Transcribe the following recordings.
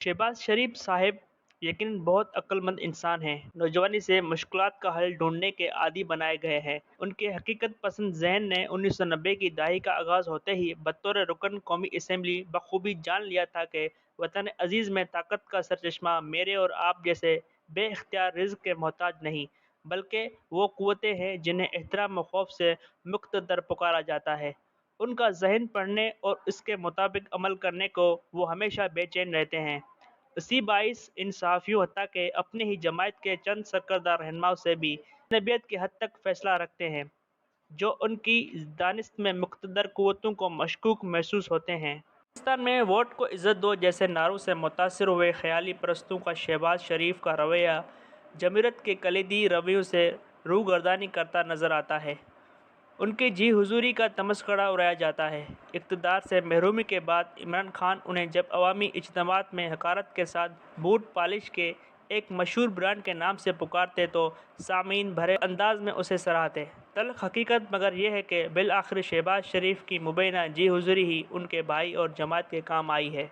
शहबाज शरीफ साहब यकीनन बहुत अक्लमंद इंसान हैं। नौजवानी से मुश्किलात का हल ढूंढने के आदी बनाए गए हैं। उनके हकीकत पसंद जहन ने 1990 की दहाई का आगाज होते ही बतौर रुकन कौमी असम्बली बखूबी जान लिया था कि वतन अजीज में ताकत का सरचश्मा मेरे और आप जैसे बेख्तियार रिज्क के मोहताज नहीं, बल्कि वो कुव्वतें हैं जिन्हें एहतराम व खौफ से मुक्तदर पुकारा जाता है। उनका जहन पढ़ने और इसके मुताबिक अमल करने को वो हमेशा बेचैन रहते हैं। इसी बाइस इन सहाफ़ियों हत्ता के अपने ही जमायत के चंद सरकर्दा रहनुमाओं से भी नबियत की हद तक फैसला रखते हैं, जो उनकी दानिश में मुक़्तदर क़ुव्वतों को मशकूक महसूस होते हैं। पाकिस्तान में वोट को इज़्ज़त दो जैसे नारों से मुतासिर हुए ख़याली परस्तों का शहबाज शरीफ का रवैया जमीयत के कलीदी रवैयों से रूगर्दानी करता नज़र आता है। उनकी जी हुजूरी का तमस्करा उड़ाया जाता है। इक़्तिदार से महरूमी के बाद इमरान खान उन्हें जब अवामी इज्तिमात में हकारत के साथ बूट पॉलिश के एक मशहूर ब्रांड के नाम से पुकारते तो सामीन भरे अंदाज में उसे सराहते। तल्ख़ हकीकत मगर यह है कि बिलआखिर शहबाज शरीफ की मुबैना जी हुजूरी ही उनके भाई और जमात के काम आई है।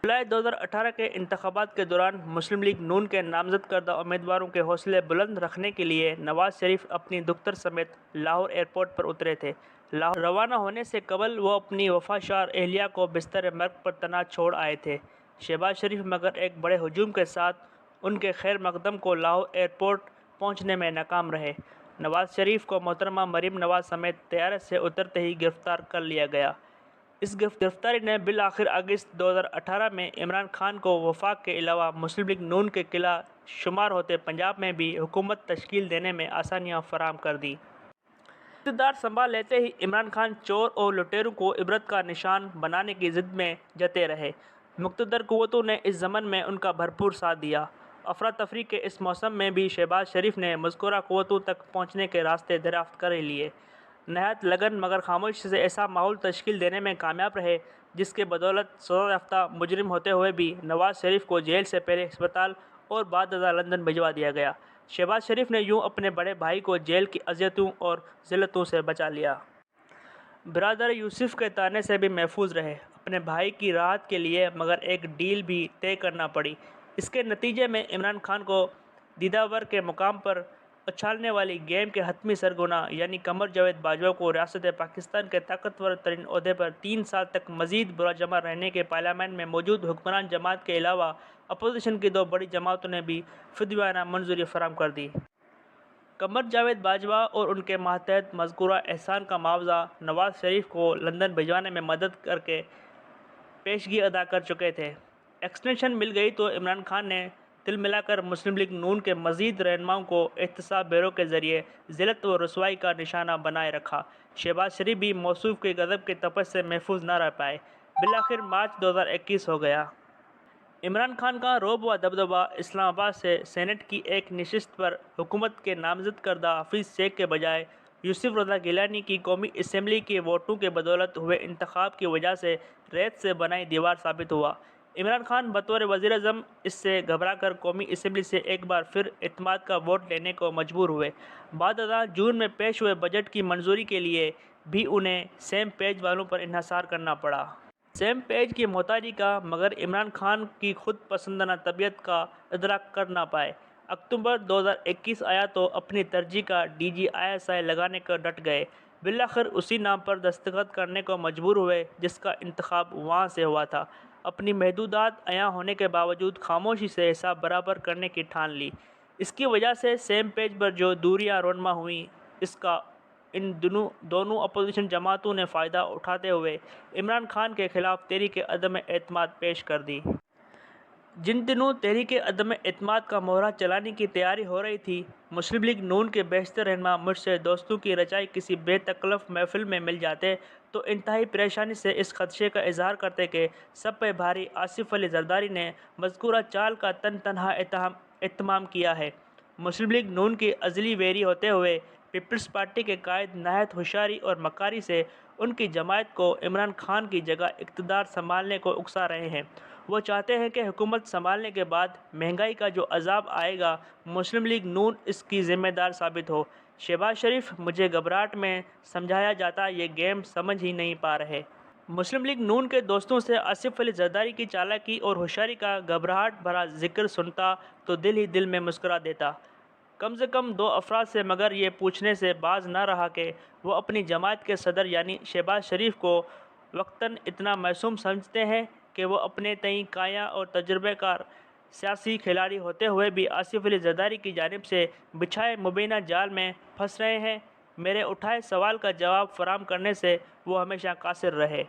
जुलाई 2018 के इंतख़ाबात के दौरान मुस्लिम लीग नून के नामज़द करदा उम्मीदवारों के हौसले बुलंद रखने के लिए नवाज शरीफ अपनी दुख्तर समेत लाहौर एयरपोर्ट पर उतरे थे। लाहौर रवाना होने से कबल वो अपनी वफाशार एहलिया को बिस्तर मर्ग पर तैनात छोड़ आए थे। शहबाज शरीफ मगर एक बड़े हजूम के साथ उनके खैर मकदम को लाहौर एयरपोर्ट पहुँचने में नाकाम रहे। नवाज शरीफ को मोहतरमा मरीम नवाज समेत तैयारे से उतरते ही गिरफ्तार कर लिया गया। इस गिरफ्तारी ने बिलआखिर अगस्त 2018 में इमरान खान को वफाक के अलावा मुस्लिम लीग नून के किला शुमार होते पंजाब में भी हुकूमत तश्कील देने में आसानियाँ फराहम कर दी। इक़्तिदार संभाल लेते ही इमरान खान चोर और लुटेरों को इबरत का निशान बनाने की ज़िद में जते रहे। मुक़्तदर क़ुव्वतों ने इस ज़मन में उनका भरपूर साथ दिया। अफरा तफरी के इस मौसम में भी शहबाज शरीफ ने मज़कूरा क़ुव्वतों तक पहुँचने के रास्ते दरियाफ़्त कर लिए। नहायत लगन मगर खामोशी से ऐसा माहौल तश्कील देने में कामयाब रहे जिसके बदौलत सज़ा याफ्ता मुजरिम होते हुए भी नवाज शरीफ को जेल से पहले अस्पताल और बाद लंदन भिजवा दिया गया। शहबाज शरीफ ने यूं अपने बड़े भाई को जेल की अजियतों और ज़िल्लतों से बचा लिया। बिरादर यूसुफ के ताने से भी महफूज रहे। अपने भाई की राहत के लिए मगर एक डील भी तय करना पड़ी। इसके नतीजे में इमरान खान को दीदावर के मुकाम पर उछालने वाली गेम के हतमी सरगना यानी कमर जावेद बाजवा को रियासत पाकिस्तान के ताकतवर तरीन ओहदे पर 3 साल तक मजीद बुराजमा रहने के पार्लियामेंट में मौजूद हुक्मरान जमात के अलावा अपोजिशन की 2 बड़ी जमातों ने भी फिदवाना मंजूरी फराहम कर दी। कमर जावेद बाजवा और उनके मातहत मज़कूरा एहसान का मुआवजा नवाज शरीफ को लंदन भिजवाने में मदद करके पेशगी अदा कर चुके थे। एक्सटेंशन मिल गई तो इमरान खान ने तिल मिलाकर मुस्लिम लीग नून के मज़ीद रहनुमाओं को एहतसाब बैरों के ज़रिए ज़िल्लत व रसवाई का निशाना बनाए रखा। शहबाज शरीफ भी मौसूफ के गज़ब के तपश से महफूज न रह पाए। बिलाखिर मार्च 2021 हो गया। इमरान खान का रोब व दबदबा इस्लामाबाद से सेनेट की एक नशिस्त पर हुकूमत के नामज़द करदा हफीज़ शेख के बजाय यूसुफ रज़ा गिलानी की कौमी असम्बली के वोटों के बदौलत हुए इंतखाब की वजह से रेत से बनाई दीवार साबित हुआ। इमरान खान बतौर वज़ीर-ए-आज़म इससे घबराकर कौमी असम्बली से एक बार फिर एतमाद का वोट लेने को मजबूर हुए। बाद जून में पेश हुए बजट की मंजूरी के लिए भी उन्हें सेम पेज वालों पर इन्हिसार करना पड़ा। सेम पेज की मोहताजी का मगर इमरान खान की खुद पसंदना तबीयत का इदराक कर ना पाए। अक्टूबर 2021 आया तो अपनी तरजीह का DGISI लगाने को डट गए। बिलाखिर उसी नाम पर दस्तखत करने को मजबूर हुए जिसका इंतखाब वहाँ से हुआ था। अपनी महदूदात अयां होने के बावजूद खामोशी से हिसाब बराबर करने की ठान ली। इसकी वजह से सेम पेज पर जो दूरियां रोनमा हुई इसका इन दोनों अपोजिशन जमातों ने फ़ायदा उठाते हुए इमरान खान के ख़िलाफ़ तहरीक अदम एतमाद पेश कर दी। जिन दिनों तहरीक अदम एतमाद का मोहरा चलाने की तैयारी हो रही थी, मुस्लिम लीग नून के बेशतर रहनुमा मुझसे दोस्तों की रचाई किसी बेतकल्लफ महफिल में मिल जाते तो इंतहाई परेशानी से इस खदशे का इजहार करते कि सब पे भारी आसिफ अली जरदारी ने मज़कूरा चाल का तनहा एहतमाम किया है। मुस्लिम लीग नून की अज़ली वेरी होते हुए पीपल्स पार्टी के कायद नहायत होशियारी और मकारी से उनकी जमायत को इमरान खान की जगह इक़्तिदार संभालने को उकसा रहे हैं। वो चाहते हैं कि हुकूमत संभालने के बाद महंगाई का जो अजाब आएगा मुस्लिम लीग नून इसकी ज़िम्मेदार साबित हो। शहबाज शरीफ मुझे घबराहट में समझाया जाता ये गेम समझ ही नहीं पा रहे। مسلم لیگ نون کے دوستوں سے آصف علی زرداری کی چالاکی اور ہوشیاری کا گھبراہٹ بھرا ذکر سنتا تو دل ہی دل میں مسکرا دیتا۔ کم سے کم 2 افراد سے مگر یہ پوچھنے سے باز نہ رہا کہ وہ اپنی جماعت کے صدر یعنی شہباز شریف کو وقتاً اتنا معصوم سمجھتے ہیں کہ وہ اپنے تئیں کایا اور تجربہ کار سیاسی کھلاڑی ہوتے ہوئے بھی آصف علی زرداری کی جانب سے بچھائے مبینہ جال میں پھنس رہے ہیں۔ میرے اٹھائے سوال کا جواب فراہم کرنے سے وہ ہمیشہ قاصر رہے۔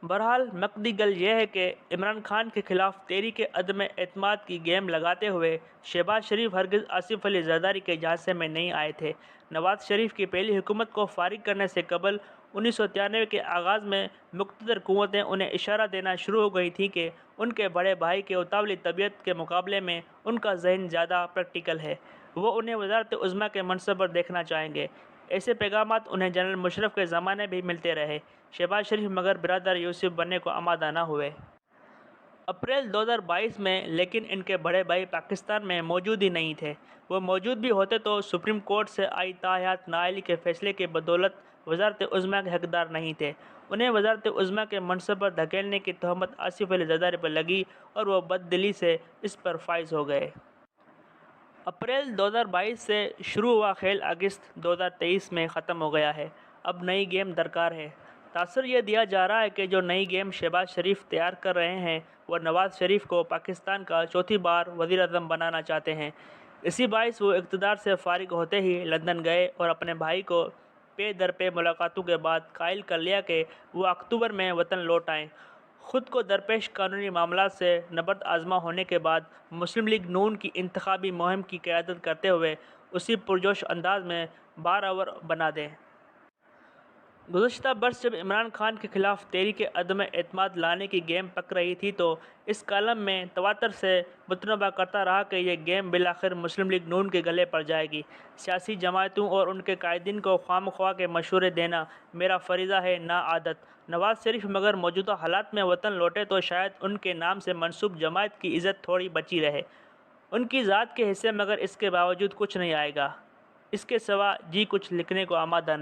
بہرحال مقدی گل یہ ہے کہ عمران خان کے خلاف تحریک عدم اعتماد کی گیم لگاتے ہوئے شہباز شریف ہرگز آصف علی زرداری کے جھانسے میں نہیں آئے تھے۔ نواز شریف کی پہلی حکومت کو فارغ کرنے سے قبل 1993 کے آغاز میں مقتدر قوتیں انہیں اشارہ دینا شروع ہو گئی تھیں کہ ان کے بڑے بھائی کے اتاولی طبیعت کے مقابلے میں ان کا ذہن زیادہ پریکٹیکل ہے، وہ انہیں وزارت عظمیٰ کے منصب پر دیکھنا چاہیں گے۔ ایسے پیغامات انہیں جنرل مشرف کے زمانے بھی ملتے رہے۔ شہباز شریف مگر برادر یوسف بننے کو آمادہ نہ ہوئے۔ اپریل 2022 میں لیکن ان کے بڑے بھائی پاکستان میں موجود ہی نہیں تھے۔ وہ موجود بھی ہوتے تو سپریم کورٹ سے آئی تاحیات نااہلی کے فیصلے کی بدولت وزارت عظمیٰ کے حقدار نہیں تھے۔ انہیں وزارت عظمیٰ کے منصب پر دھکیلنے کی تہمت آصف علی زرداری پر لگی اور وہ بد دلی سے اس پر فائز ہو گئے۔ اپریل 2022 سے شروع ہوا کھیل اگست 2023 میں ختم ہو گیا ہے۔ اب نئی گیم درکار ہے۔ تاثر یہ دیا جا رہا ہے کہ جو نئی گیم شہباز شریف تیار کر رہے ہیں وہ نواز شریف کو پاکستان کا چوتھی بار وزیر اعظم بنانا چاہتے ہیں۔ اسی باعث وہ اقتدار سے فارغ ہوتے ہی لندن گئے اور اپنے بھائی کو پے در پے ملاقاتوں کے بعد قائل کر لیا کہ وہ اکتوبر میں وطن لوٹ آئیں۔ خود کو درپیش قانونی معاملات سے نبرد آزما ہونے کے بعد مسلم لیگ نون کی انتخابی مہم کی قیادت کرتے ہوئے اسی پرجوش انداز میں بار بنا دیں۔ گزشتہ برس جب عمران خان کے خلاف تحریک عدم اعتماد لانے کی گیم پک رہی تھی تو اس کالم میں تواتر سے متنبہ کرتا رہا کہ یہ گیم بالآخر مسلم لیگ نون کے گلے پڑ جائے گی۔ سیاسی جماعتوں اور ان کے قائدین کو خواہ مخواہ کے مشورے دینا میرا فریضہ ہے نہ عادت۔ نواز شریف مگر موجودہ حالات میں وطن لوٹے تو شاید ان کے نام سے منسوب جماعت کی عزت تھوڑی بچی رہے۔ ان کی ذات کے حصے مگر اس کے باوجود کچھ نہیں آئے گا۔ اس کے سوا جی کچھ لکھنے کو آمادہ